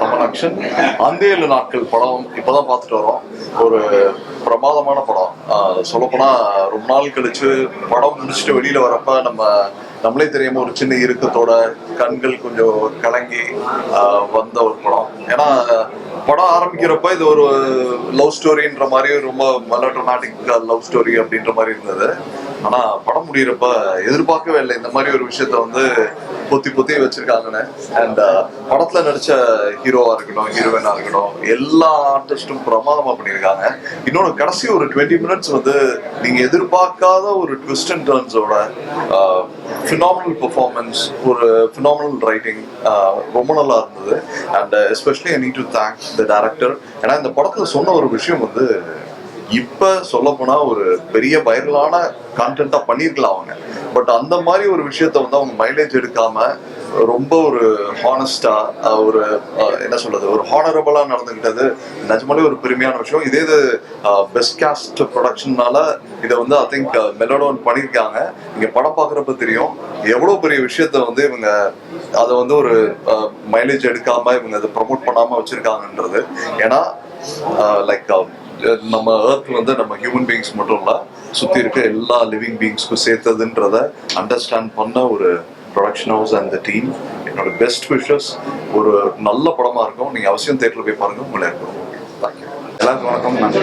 தமிழ் அந்த 7 நாட்கள் படம் இப்பதான் பார்த்துட்டு வரோம். ஒரு பிரமாதமான படம். சொல்லப்போனா ரொம்ப நாள் கழிச்சு படம் முடிச்சுட்டு வெளியில வரப்ப நம்மளே தெரியாம ஒரு சின்ன இறுக்கத்தோட கண்கள் கொஞ்சம் கலங்கி வந்த ஒரு படம். ஏன்னா படம் ஆரம்பிக்கிறப்ப இது ஒரு லவ் ஸ்டோரின்ற மாதிரி ரொம்ப மெலோட்ராமேட்டிக் லவ் ஸ்டோரி அப்படின்ற மாதிரி இருந்தது. ஆனா படம் முடிகிறப்ப எதிர்பார்க்கவே இல்லை இந்த மாதிரி ஒரு விஷயத்த பொத்தி வச்சிருக்காங்கன்னு. அண்ட் படத்துல நடிச்ச ஹீரோவா இருக்கட்டும், ஹீரோயினா இருக்கட்டும், எல்லா ஆர்டிஸ்டும் பிரமாதமா பண்ணியிருக்காங்க. இன்னொன்று கடைசி ஒரு 20 minutes நீங்க எதிர்பார்க்காத ஒரு ட்விஸ்ட் அண்ட் டர்ன்ஸோட ஃபினாமினல் பெர்ஃபார்மன்ஸ், ஒரு ஃபினாமினல் ரைட்டிங் ரொம்ப நல்லா இருந்தது. And especially I need to thank the director. ஏன்னா இந்த படத்துல சொன்ன ஒரு விஷயம் இப்ப சொல்ல போனா ஒரு பெரிய வைரலான கான்டென்ட்டா பண்ணிருக்கலாம் அவங்க. பட் அந்த மாதிரி ஒரு விஷயத்த அவங்க மைலேஜ் எடுக்காம ரொம்ப ஒரு ஹானஸ்டா, ஒரு என்ன சொல்றது, ஒரு ஹானரபிளா நடந்துகிட்டது நிஜமாலே ஒரு பெருமையான விஷயம். இதே இது பெஸ்ட் காஸ்ட் ப்ரொடக்ஷன்னால இதை ஐ திங்க் மெலோடோன் பண்ணியிருக்காங்க. நீங்க படம் பார்க்குறப்ப தெரியும் எவ்வளவு பெரிய விஷயத்த இவங்க அதை ஒரு மைலேஜ் எடுக்காம இவங்க அதை ப்ரமோட் பண்ணாம வச்சிருக்காங்கன்றது. ஏன்னா லைக் நம்ம எர்த் நம்ம ஹியூமன் பீயிங்ஸ் மட்டும் இல்ல, சுத்தி இருக்க எல்லா லிவிங் பீயிங்ஸ்க்கும் சேர்த்ததுன்றத அண்டர்ஸ்டாண்ட் பண்ண ஒரு production house and the team. என்னோட பெஸ்ட் விஷஸ். ஒரு நல்ல படமா இருக்கும். நீங்க அவசியம் தியேட்டர்ல போய் பாருங்க. உங்களை இருக்கும். தேங்க்யூ. எல்லாருக்கும் வணக்கம். நான்